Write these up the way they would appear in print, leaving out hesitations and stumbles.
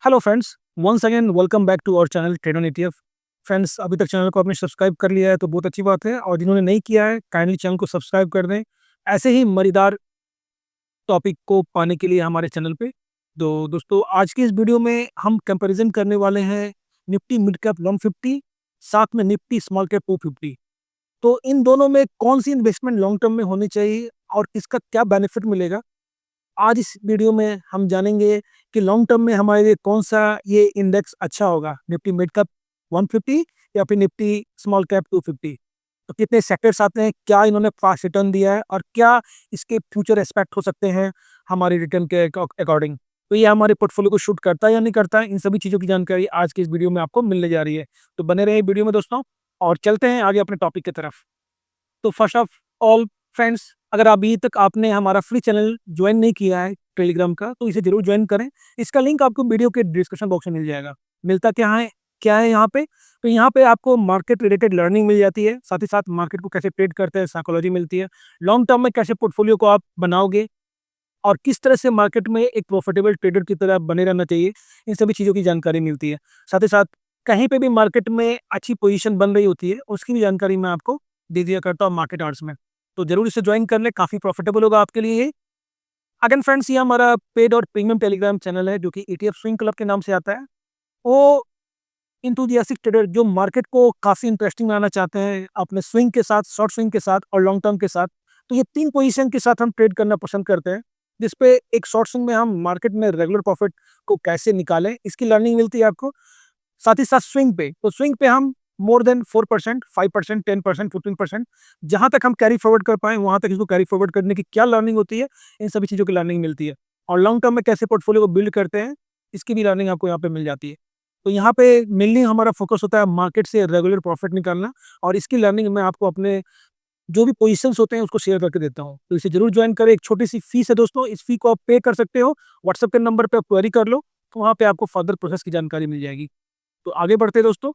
Hello friends, once again welcome back to our channel trade on ETF. Friends, अभी तक channel को आपने subscribe कर लिया है तो बहुत अच्छी बात है, और जिन्होंने नहीं किया है काइंडली चैनल को सब्सक्राइब कर दें ऐसे ही मज़ेदार टॉपिक को पाने के लिए हमारे चैनल पे। तो दोस्तों, आज की इस वीडियो में हम कंपैरिजन करने वाले हैं निफ्टी मिड कैप 150 साथ में निफ्टी स्मॉल कैप 250। तो इन दोनों में कौन सी इन्वेस्टमेंट लॉन्ग टर्म में होनी चाहिए और किसका क्या बेनिफिट मिलेगा, आज इस वीडियो में हम जानेंगे कि लॉन्ग टर्म में हमारे लिए कौन सा ये इंडेक्स अच्छा होगा, निफ्टी मिड कैप 150 या फिर निफ्टी स्मॉल कैप 250। तो कितने सेक्टर्स आते हैं, क्या इन्होंने पास रिटर्न दिया है और क्या इसके फ्यूचर एस्पेक्ट हो सकते हैं हमारे रिटर्न के अकॉर्डिंग। तो ये हमारे पोर्टफोलियो को शूट करता है या नहीं करता है, इन सभी चीज़ों की जानकारी आज की इस वीडियो में आपको मिलने जा रही है। तो बने रहे वीडियो में दोस्तों, और चलते हैं आगे अपने टॉपिक की तरफ। तो फर्स्ट ऑफ ऑल फ्रेंड्स, अगर अभी तक आपने हमारा फ्री चैनल ज्वाइन नहीं किया है टेलीग्राम का, तो इसे जरूर ज्वाइन करें। इसका लिंक आपको वीडियो के डिस्क्रिप्शन बॉक्स में मिल जाएगा। मिलता क्या है यहाँ पे? तो यहाँ पे आपको मार्केट रिलेटेड लर्निंग मिल जाती है, साथ ही साथ मार्केट को कैसे ट्रेड करते हैं साइकोलॉजी मिलती है, लॉन्ग टर्म में कैसे पोर्टफोलियो को आप बनाओगे और किस तरह से मार्केट में एक प्रॉफिटेबल ट्रेडर की तरह बने रहना चाहिए, इन सभी चीज़ों की जानकारी मिलती है। साथ ही साथ कहीं पे भी मार्केट में अच्छी पोजीशन बन रही होती है, उसकी भी जानकारी मैं आपको दे दिया करता हूँ मार्केट आवर्स में। तो ज़रूर इसे ज्वाइन कर लें, काफ़ी प्रॉफिटेबल होगा आपके लिए ये। अगेन फ्रेंड्स, ये हमारा पेड और प्रीमियम टेलीग्राम चैनल है जो कि ईटीएफ स्विंग क्लब के नाम से आता है। वो इंथुजियास्टिक ट्रेडर जो मार्केट को काफ़ी इंटरेस्टिंग बनाना चाहते हैं अपने स्विंग के साथ, शॉर्ट स्विंग के साथ और लॉन्ग टर्म के साथ। तो ये 3 पोजीशन के साथ हम ट्रेड करना पसंद करते हैं, जिसपे एक शॉर्ट स्विंग में हम मार्केट में रेगुलर प्रॉफिट को कैसे निकालें, इसकी लर्निंग मिलती है आपको। साथ ही साथ स्विंग पे हम मोर देन 4%, 5%, 10%, 15%, जहाँ तक हम कैरी फॉरवर्ड कर पाएँ वहाँ तक इसको कैरी फॉरवर्ड करने की क्या लर्निंग होती है, इन सभी चीज़ों की लर्निंग मिलती है। और लॉन्ग टर्म में कैसे पोर्टफोलियो को बिल्ड करते हैं, इसकी भी लर्निंग आपको यहाँ पे मिल जाती है। तो यहाँ पे मेनली हमारा फोकस होता है मार्केट से रेगुलर प्रॉफिट निकालना, और इसकी लर्निंग मैं आपको अपने जो भी पोजीशंस होते हैं उसको शेयर करके देता हूँ। तो इसे जरूर ज्वाइन करें, एक छोटी-सी फीस है दोस्तों, इस फी को आप पे कर सकते हो। व्हाट्सएप के नंबर पे आप क्वेरी कर लो, तो वहाँ पे आपको फर्दर प्रोसेस की जानकारी मिल जाएगी। तो आगे बढ़ते हैं दोस्तों।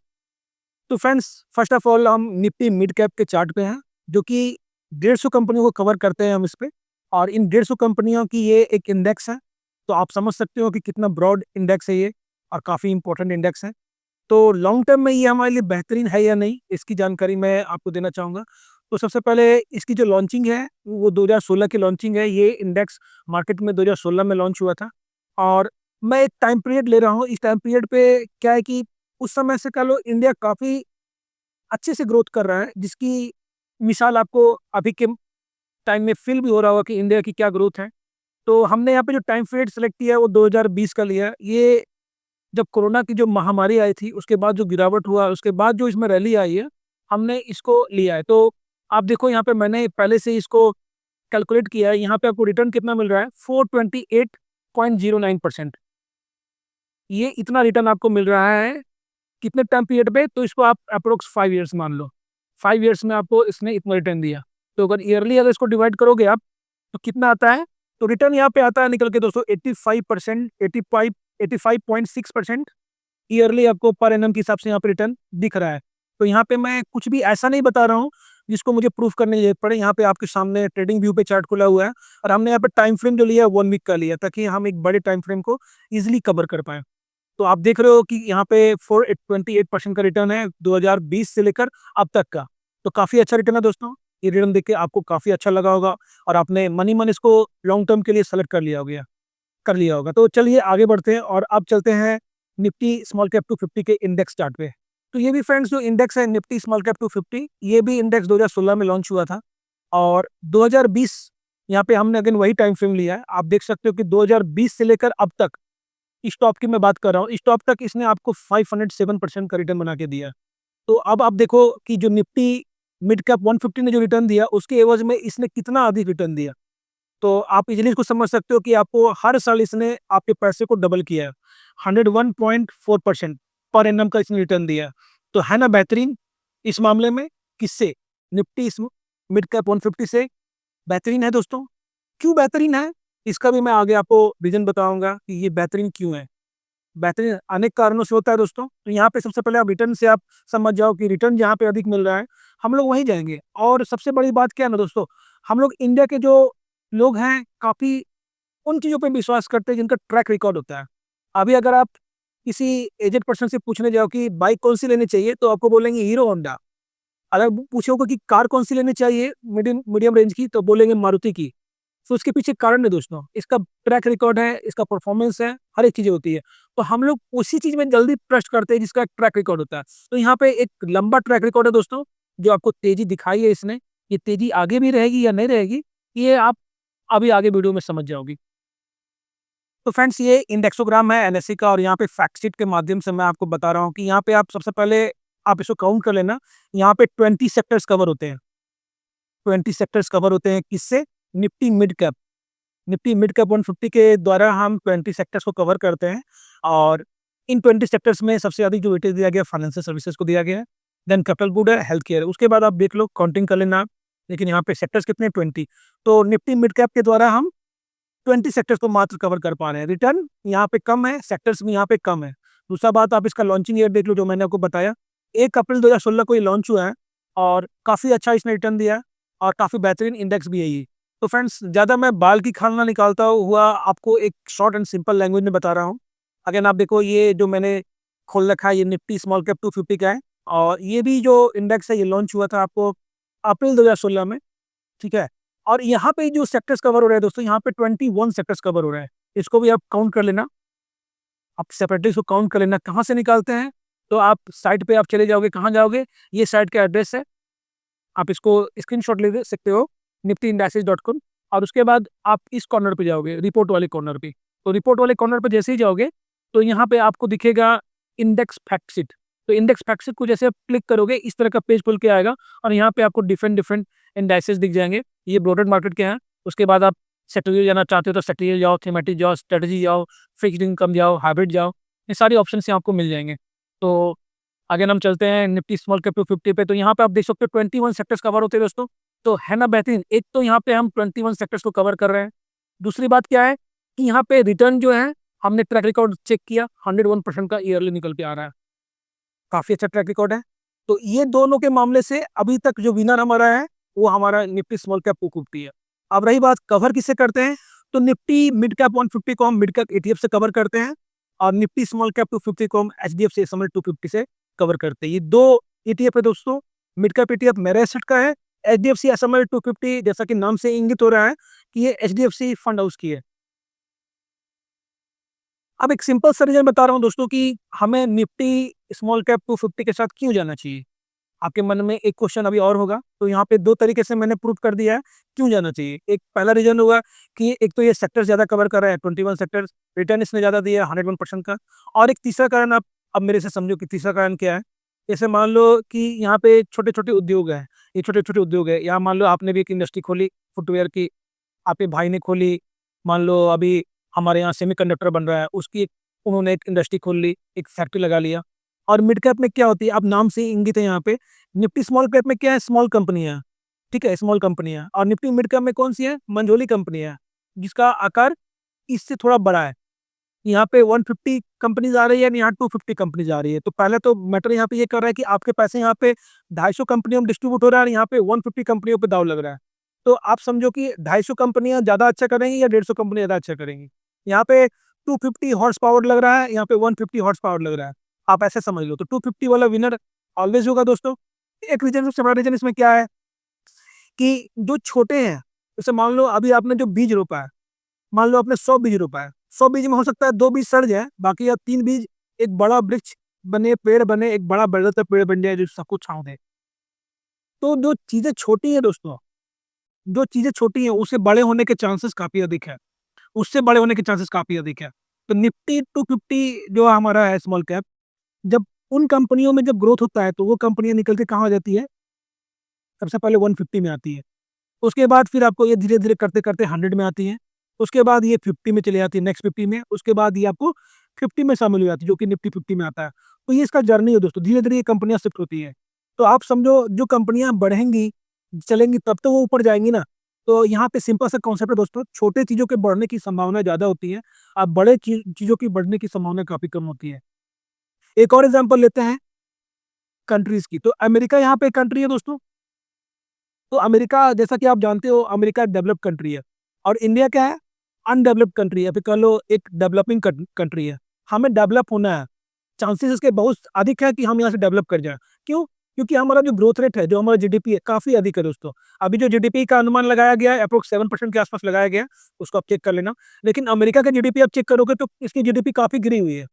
तो फ्रेंड्स, फर्स्ट ऑफ ऑल हम निफ्टी मिड कैप के चार्ट पे हैं, जो कि 150 कंपनियों को कवर करते हैं हम इस पे, और इन 150 कंपनियों की ये एक इंडेक्स है। तो आप समझ सकते हो कि कितना ब्रॉड इंडेक्स है ये, और काफ़ी इंपॉर्टेंट इंडेक्स है। तो लॉन्ग टर्म में ये हमारे लिए बेहतरीन है या नहीं, इसकी जानकारी मैं आपको देना चाहूँगा। तो सबसे पहले इसकी जो लॉन्चिंग है वो 2016 की लॉन्चिंग है। ये इंडेक्स मार्केट में 2016 में लॉन्च हुआ था, और मैं एक टाइम पीरियड ले रहा हूँ। इस टाइम पीरियड पे क्या है कि उस समय से कह लो इंडिया काफ़ी अच्छे से ग्रोथ कर रहा है, जिसकी मिसाल आपको अभी के टाइम में फ़ील भी हो रहा होगा कि इंडिया की क्या ग्रोथ है। तो हमने यहाँ पे जो टाइम पीरियड सेलेक्ट किया है वो 2020 का लिया है। ये जब कोरोना की जो महामारी आई थी, उसके बाद जो गिरावट हुआ, उसके बाद जो इसमें रैली आई है, हमने इसको लिया है। तो आप देखो यहाँ पे मैंने पहले से इसको कैलकुलेट किया है। यहाँ पे आपको रिटर्न कितना मिल रहा है? 428.09%। ये इतना रिटर्न आपको मिल रहा है कितने टाइम पीरियड पे? तो इसको आप अप्रोक्स 5 ईयर्स मान लो। 5 ईयर्स में आपको इसने इतना रिटर्न दिया। तो अगर ईयरली अगर इसको डिवाइड करोगे आप, तो कितना आता है? तो रिटर्न यहाँ पे आता है निकल के दोस्तों 85%, 85.6% ईयरली आपको पर एनम के हिसाब से यहाँ पे रिटर्न दिख रहा है। तो यहाँ पे मैं कुछ भी ऐसा नहीं बता रहा हूँ जिसको मुझे प्रूफ करने की जरूरत पड़े। यहाँ पे आपके सामने ट्रेडिंग व्यू पे चार्ट खुला हुआ है, और हमने यहाँ पे टाइम फ्रेम जो लिया है 1 वीक का लिया, ताकि हम एक बड़े टाइम फ्रेम को इजिली कवर कर पाएँ। तो आप देख रहे हो कि यहाँ पे 428% का रिटर्न है 2020 से लेकर अब तक का। तो काफ़ी अच्छा रिटर्न है दोस्तों। ये रिटर्न देख के आपको काफ़ी अच्छा लगा होगा, और आपने मनी मन इसको लॉन्ग टर्म के लिए सेलेक्ट कर लिया होगा। तो चलिए आगे बढ़ते हैं, और अब चलते हैं निफ्टी स्मॉल कैप 250 के इंडेक्स चार्ट पे। तो ये भी फ्रेंड्स जो इंडेक्स है निफ्टी स्मॉल कैप 250, ये भी इंडेक्स 2016 में लॉन्च हुआ था, और 2020 यहाँ पे हमने अगेन वही टाइम फ्रेम लिया है। आप देख सकते हो कि 2020 से लेकर अब तक, इस टॉप की मैं बात कर रहा हूँ, इस टॉप तक इसने आपको 507% का रिटर्न बना के दिया है। तो अब आप देखो कि जो निफ्टी मिड कैप 150 ने जो रिटर्न दिया, उसके एवज में इसने कितना अधिक रिटर्न दिया। तो आप इजीली इसको समझ सकते हो कि आपको हर साल इसने आपके पैसे को डबल किया है। 101.4% पर एनम का इसने रिटर्न दिया है। तो है ना बेहतरीन इस मामले में? किससे? निफ्टी इस मिड कैप 150 से बेहतरीन है दोस्तों। क्यों बेहतरीन है? इसका भी मैं आगे आपको रीज़न बताऊँगा कि ये बेहतरीन क्यों है। बेहतरीन अनेक कारणों से होता है दोस्तों। तो यहाँ पे सबसे पहले आप रिटर्न से आप समझ जाओ कि रिटर्न जहाँ पे अधिक मिल रहा है, हम लोग वहीं जाएँगे। और सबसे बड़ी बात क्या है ना दोस्तों, हम लोग इंडिया के जो लोग हैं, काफ़ी उन चीज़ों पे विश्वास करते हैं जिनका ट्रैक रिकॉर्ड होता है। अभी अगर आप किसी एजेड पर्सन से पूछने जाओ कि बाइक कौन सी लेनी चाहिए, तो आपको बोलेंगे हीरो होंडा। अगर पूछोगे कि कार कौन सी लेनी चाहिए मीडियम मीडियम रेंज की, तो बोलेंगे मारुति की। तो उसके पीछे कारण है दोस्तों, इसका ट्रैक रिकॉर्ड है, इसका परफॉर्मेंस है, हर एक चीजें होती है। तो हम लोग उसी चीज में जल्दी ट्रस्ट करते हैं जिसका ट्रैक रिकॉर्ड होता है। तो यहाँ पे एक लंबा ट्रैक रिकॉर्ड है दोस्तों, जो आपको तेजी दिखाई है इसने। ये तेजी आगे भी रहेगी या नहीं रहेगी, ये आप अभी आगे वीडियो में समझ जाओगी। तो फ्रेंड्स, ये इंडेक्सोग्राम है एनएससी का, और यहाँ पे फैक्ट शीट के माध्यम से मैं आपको बता रहा हूँ कि यहाँ पे आप सबसे पहले आप इसको काउंट कर लेना। यहाँ पे 20 सेक्टर्स कवर होते हैं। 20 सेक्टर्स कवर होते हैं किससे? Nifty mid cap. Nifty mid cap 150 के द्वारा हम 20 सेक्टर्स को कवर करते हैं। और इन 20 सेक्टर्स में सबसे अधिक जो वेटेज दिया गया फाइनेंशियल सर्विसेज को दिया गया है। देन कैपिटल गुड है, हेल्थ केयर है। उसके बाद आप देख लो, काउंटिंग कर लेना आप। लेकिन यहाँ पे सेक्टर्स कितने? 20। तो निफ्टी मिड कैप के द्वारा हम 20 सेक्टर्स को मात्र कवर कर पा रहे हैं। रिटर्न यहाँ पे कम है, सेक्टर्स भी यहाँ पे कम है। दूसरा बात, आप इसका लॉन्चिंग ईयर देख लो, जो मैंने आपको बताया 1 अप्रैल 2016 को ये लॉन्च हुआ है, और काफी अच्छा इसने रिटर्न दिया है, और काफी बेहतरीन इंडेक्स भी है ये। तो फ्रेंड्स, ज्यादा मैं बाल की खाल ना निकालता हुआ आपको एक शॉर्ट एंड सिंपल लैंग्वेज में बता रहा हूँ। अगर आप देखो, ये जो मैंने खोल रखा है, ये निफ्टी स्मॉल कैप 250 का है, और ये भी जो इंडेक्स है ये लॉन्च हुआ था आपको अप्रैल 2016 में। ठीक है। और यहाँ पे जो सेक्टर्स कवर हो रहे हैं दोस्तों, यहाँ पे 21 सेक्टर्स कवर हो रहे हैं। इसको भी आप काउंट कर लेना, आप सेपरेटली इसको काउंट कर लेना। कहाँ से निकालते हैं? तो आप साइट पे आप चले जाओगे, कहाँ जाओगे? ये साइट का एड्रेस है, आप इसको स्क्रीनशॉट ले सकते हो, niftyindices.com। और उसके बाद आप इस कॉर्नर पे जाओगे, रिपोर्ट वाले कॉर्नर पे। तो रिपोर्ट वाले कॉर्नर पे जैसे ही जाओगे, तो यहाँ पे आपको दिखेगा इंडेक्स फैक्ट शीट। तो इंडेक्स फैक्ट शीट को जैसे आप क्लिक करोगे, इस तरह का पेज खुल के आएगा, और यहाँ पे आपको डिफरेंट डिफरेंट इंडाइसेस दिख जाएंगे। ये ब्रॉडेड मार्केट के हैं। उसके बाद आप सेक्टोरियल जाना चाहते हो तो सेक्टोरियल जाओ, थीमेटिक जाओ, स्ट्रेटजी जाओ, फिक्स्ड इनकम जाओ, हाइब्रिड जाओ। ये सारी ऑप्शन यहाँ आपको मिल जाएंगे। तो अगर हम चलते हैं निफ्टी स्मॉल कैप 250 पे, तो यहाँ पे आप देख सकते हो 21 सेक्टर्स कवर होते हैं दोस्तों। तो है ना बेहतरीन? एक तो यहाँ पे हम 21 सेक्टर्स को कवर कर रहे हैं। दूसरी बात क्या है कि यहाँ पे रिटर्न जो है, हमने ट्रैक रिकॉर्ड चेक किया, 101% का ईयरली निकल के आ रहा है। काफी अच्छा ट्रैक रिकॉर्ड है। तो ये दोनों के मामले से अभी तक जो विनर हमारा है, वो हमारा निफ्टी स्मॉल कैप 250 है। अब रही बात कवर किससे करते हैं, तो निफ्टी मिड कैप 150 को हम मिड कैप ETF से कवर करते हैं, और निफ्टी स्मॉल कैप 250 को हम HDFC SML 250 से कवर करते हैं। ये दो ETF है दोस्तों। मिड कैप ETF मेरा एसेट का है। HDFC SML 250 जैसा कि नाम से इंगित हो रहा है कि ये HDFC फंड हाउस की है। अब एक सिंपल सा रीजन बता रहा हूँ दोस्तों कि हमें निफ्टी स्मॉल कैप 250 के साथ क्यों जाना चाहिए। आपके मन में एक क्वेश्चन अभी और होगा, तो यहाँ पे दो तरीके से मैंने प्रूव कर दिया है क्यों जाना चाहिए। एक पहला रीजन होगा कि एक तो ये सेक्टर ज्यादा कवर कर रहा है, 21 सेक्टर, रिटर्न इसने ज्यादा दिया है 101% का। और एक तीसरा कारण, आप अब मेरे से समझो कि तीसरा कारण क्या है। जैसे मान लो कि यहाँ पे छोटे छोटे उद्योग है, ये छोटे छोटे उद्योग है। यहाँ मान लो आपने भी एक इंडस्ट्री खोली फुटवेयर की, आपके भाई ने खोली। मान लो अभी हमारे यहाँ सेमीकंडक्टर बन रहा है, उसकी उन्होंने एक इंडस्ट्री खोल ली, एक फैक्ट्री लगा लिया। और मिड कैप में क्या होती है, अब नाम से ही इंगित है यहाँ पे। निफ्टी स्मॉल कैप में क्या है, स्मॉल कंपनियां। ठीक है, स्मॉल कंपनियां। और निफ्टी मिड कैप में कौन सी है, मंझोली कंपनियां, जिसका आकार इससे थोड़ा बड़ा है। यहाँ पे 150 कंपनीज आ रही है, यहाँ 250 कंपनीज आ रही है। तो पहले तो मैटर यहाँ पे ये कर रहा है कि आपके पैसे यहाँ पे 250 कंपनियों में डिस्ट्रीब्यूट हो रहा है, और यहाँ पे 150 कंपनियों पे दाव लग रहा है। तो आप समझो कि 250 कंपनियां ज्यादा अच्छा करेंगी या 150 कंपनियां ज्यादा अच्छा करेंगी। यहाँ पे 250 हॉर्स पावर लग रहा है, यहाँ पे 150 हॉर्स पावर लग रहा है। आप ऐसे समझ लो, तो 250 वाला विनर ऑलवेज होगा दोस्तों। एक रीजन, सबसे बड़ा रीजन इसमें क्या है कि जो छोटे हैं, जैसे मान लो अभी आपने जो बीज रोपा है, मान लो आपने 100 बीज रोपा है, 100 बीज में हो सकता है 2 बीज सड़ जाए, बाकी आप 3 बीज एक बड़ा वृक्ष बने, पेड़ बने, एक बड़ा बड़ा पेड़ बन जाए जो सबको छांव दे। तो जो चीजें छोटी है दोस्तों, जो चीजें छोटी हैं उससे बड़े होने के चांसेस काफी अधिक है, उससे बड़े होने के चांसेस काफी अधिक है। तो निफ्टी 250 जो हमारा है स्मॉल कैप, जब उन कंपनियों में जब ग्रोथ होता है, तो वो कंपनियां निकल के कहाँ आ जाती है, सबसे पहले 150 में आती है। उसके बाद फिर आपको ये धीरे धीरे करते करते 100 में आती है। उसके बाद ये 50 में चले जाती है, नेक्स्ट 50 में। उसके बाद ये आपको 50 में शामिल हो जाती है, जो कि निफ्टी 50 में आता है। तो ये इसका जर्नी है दोस्तों, धीरे धीरे ये कंपनियां शिफ्ट होती है। तो आप समझो, जो कंपनियां बढ़ेंगी, चलेंगी, तब तो वो ऊपर जाएंगी ना। तो यहाँ पे सिंपल सा कॉन्सेप्ट है दोस्तों, छोटे चीजों के बढ़ने की संभावना ज्यादा होती है, अब बड़े चीजों की बढ़ने की संभावना काफी कम होती है। एक और एग्जाम्पल लेते हैं कंट्रीज की। तो अमेरिका यहाँ पे कंट्री है दोस्तों। तो अमेरिका, जैसा कि आप जानते हो, अमेरिका डेवलप कंट्री है, और इंडिया क्या है, अनडेवलप्ड कंट्री है, फिर कह लो एक डेवलपिंग कंट्री है। हमें डेवलप होना है, चांसेस इसके बहुत अधिक है कि हम यहाँ से डेवलप कर जाएँ। क्यों? क्योंकि हमारा जो ग्रोथ रेट है, जो हमारा जीडीपी है, काफ़ी अधिक है दोस्तों। अभी जो जीडीपी का अनुमान लगाया गया है, अप्रॉक्स 7% के आसपास लगाया गया है, उसको आप चेक कर लेना। लेकिन अमेरिका का जीडीपी आप चेक करोगे तो इसकी जीडीपी काफ़ी गिरी हुई है,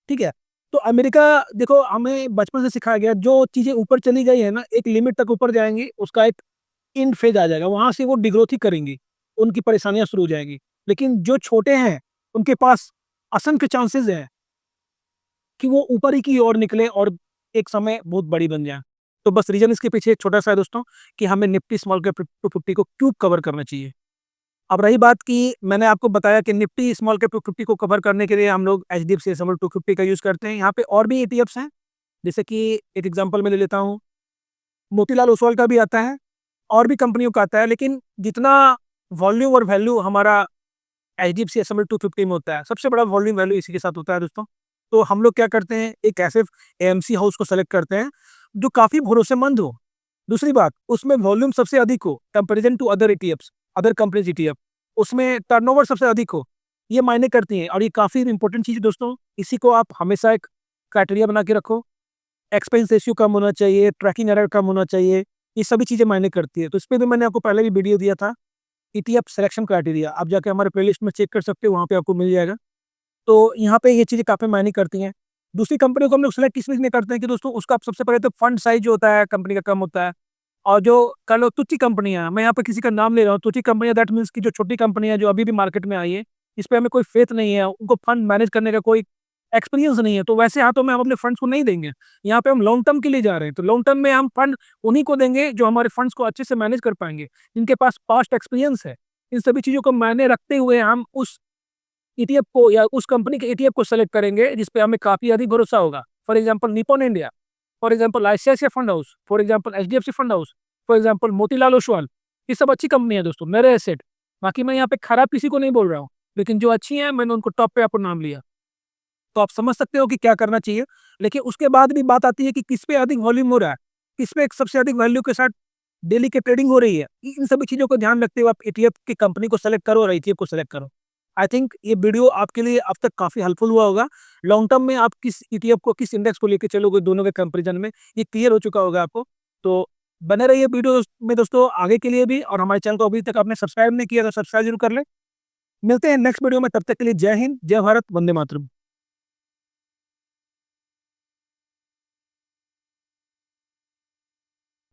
ठीक है? तो अमेरिका देखो हमें बचपन से सिखाया गया, जो चीज़ें ऊपर चली गई है ना, एक लिमिट तक ऊपर जाएँगी, उसका एक एंड फेज़ आ जाएगा, वहाँ से वो डिग्रोथ ही करेंगी, उनकी परेशानियाँ शुरू हो जाएँगी। लेकिन जो छोटे हैं, उनके पास असंख्य चांसेज़ हैं कि वो ऊपर ही की ओर निकले और एक समय बहुत बड़ी बन जाएँ। तो बस रीज़न इसके पीछे एक छोटा-सा है दोस्तों कि हमें निफ्टी स्मॉल कैप 250 को क्यों कवर करना चाहिए। अब रही बात कि मैंने आपको बताया कि निफ्टी स्मॉल कैप 250 को कवर करने के लिए हम लोग एचडीएफसी एसएमएल 250 का यूज़ करते हैं। यहाँ पे और भी ईटीएफ्स हैं, जैसे कि एक एग्ज़ाम्पल मैं ले लेता हूँ, मोतीलाल ओसवाल का भी आता है, और भी कंपनियों का आता है, लेकिन जितना वॉल्यूम और वैल्यू हमारा एचडीएफसी एसएमएल 250 में होता है, सबसे बड़ा वॉल्यूम वैल्यू इसी के साथ होता है दोस्तों। तो हम लोग क्या करते हैं, एक ऐसे एएमसी हाउस को सेलेक्ट करते हैं, जो काफ़ी भरोसेमंद हो। दूसरी बात, उसमें वॉल्यूम सबसे अधिक हो comparison to other ETFs, other companies ETF. उसमें टर्नओवर सबसे अधिक हो, ये मायने करती हैं और ये काफ़ी इम्पोर्टेंट चीज़ है दोस्तों। इसी को आप हमेशा एक क्राइटेरिया बना के रखो। एक्सपेंस रेशियो कम होना चाहिए, ट्रैकिंग एरर कम होना चाहिए, ये सभी चीज़ें मायने करती है। तो इसपे भी मैंने आपको पहले भी वीडियो दिया था, ईटीएफ सिलेक्शन क्राइटेरिया, आप जाके हमारे प्लेलिस्ट में चेक कर सकते हो, वहाँ पे आपको मिल जाएगा। तो यहाँ पे ये चीज़ें काफ़ी मायने करती हैं। दूसरी कंपनी को हम लोग सेलेक्ट किस लिए करते हैं कि दोस्तों उसका सबसे पहले तो फंड साइज़ जो होता है कंपनी का कम होता है, और जो कह लो तुच्छ कंपनियाँ, मैं यहाँ पे किसी का नाम ले रहा हूँ, तुच्छ कंपनियाँ दैट मीन्स कि जो छोटी कंपनियाँ जो अभी भी मार्केट में आई है, इस पे हमें कोई फेथ नहीं है, उनको फंड मैनेज करने का कोई एक्सपीरियंस नहीं है, तो वैसे हाथों में हम अपने फंड्स को नहीं देंगे। यहाँ पे हम लॉन्ग टर्म के लिए जा रहे हैं, तो लॉन्ग टर्म में हम फंड उन्हीं को देंगे जो हमारे फंड्स को अच्छे से मैनेज कर पाएँगे, जिनके पास पास्ट एक्सपीरियंस है। इन सभी चीज़ों को मायने रखते हुए हम उस ईटीएफ को या उस कंपनी के ईटीएफ को सेलेक्ट करेंगे जिस पे हमें काफ़ी अधिक भरोसा होगा। For example Nippon India, for example ICICI fund house, for example HDFC fund house, for example Motilal Oswal. ये सब अच्छी कंपनी है दोस्तों, मेरे एसेट। बाकी मैं यहाँ पे खराब किसी को नहीं बोल रहा हूँ, लेकिन जो अच्छी हैं मैंने उनको टॉप पे आपको नाम लिया। तो आप समझ सकते हो कि क्या करना चाहिए। लेकिन उसके बाद भी बात आती है कि किस पे अधिक वॉल्यूम हो रहा है, किस पे एक सबसे अधिक वैल्यू के साथ डेली की ट्रेडिंग हो रही है। इन सभी चीज़ों को ध्यान रखते हुए आप ईटीएफ की कंपनी को सेलेक्ट करो और ईटीएफ को सेलेक्ट करो। आई थिंक ये वीडियो आपके लिए अब तक काफ़ी हेल्पफुल हुआ होगा। लॉन्ग टर्म में आप किस ईटीएफ को, किस इंडेक्स को लेके चलोगे, दोनों के कंपैरिजन में ये क्लियर हो चुका होगा आपको। तो बने रहिए वीडियो में दोस्तों आगे के लिए भी, और हमारे चैनल को अभी तक आपने सब्सक्राइब नहीं किया तो सब्सक्राइब जरूर कर लें। मिलते हैं नेक्स्ट वीडियो में, तब तक के लिए जय हिंद, जय भारत, वंदे मातरम।